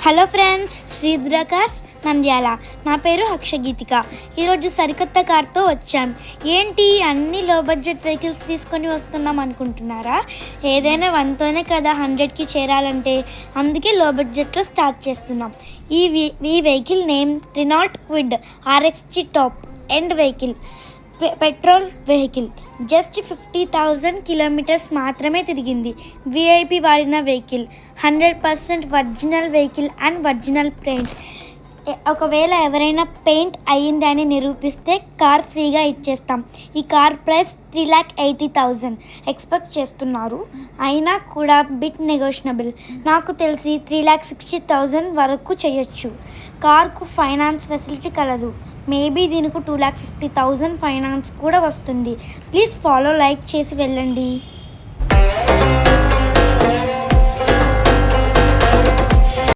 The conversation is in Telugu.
Hello friends, Sridhura cars Nandyal. నా పేరు హక్షగీతిక. ఈరోజు సరికొత్త కార్తో వచ్చాం. ఏంటి అన్ని లో బడ్జెట్ వెహికల్స్ తీసుకొని వస్తున్నాం అనుకుంటున్నారా? ఏదైనా 1తోనే కదా 100కి చేరాలంటే, అందుకే లో బడ్జెట్లో స్టార్ట్ చేస్తున్నాం. ఈ vehicle name Renault Kwid RXG top end vehicle. Petrol vehicle. Just 50,000 kilometres మాత్రమే తిరిగింది. విఐపి వాడిన vehicle. 100% original vehicle and original paint. ఒకవేళ ఎవరైనా పెయింట్ అయ్యిందని నిరూపిస్తే కార్ ఫ్రీగా ఇచ్చేస్తాం. ఈ కార్ ప్రైస్ 3,80,000 ఎక్స్పెక్ట్ చేస్తున్నారు. అయినా కూడా బిట్ నెగోషియబుల్. నాకు తెలిసి 3,60,000 వరకు చేయొచ్చు. కార్కు ఫైనాన్స్ ఫెసిలిటీ కలదు. మేబీ దీనికి 2,50,000 ఫైనాన్స్ కూడా వస్తుంది. ప్లీజ్ ఫాలో, లైక్ చేసి వెళ్ళండి.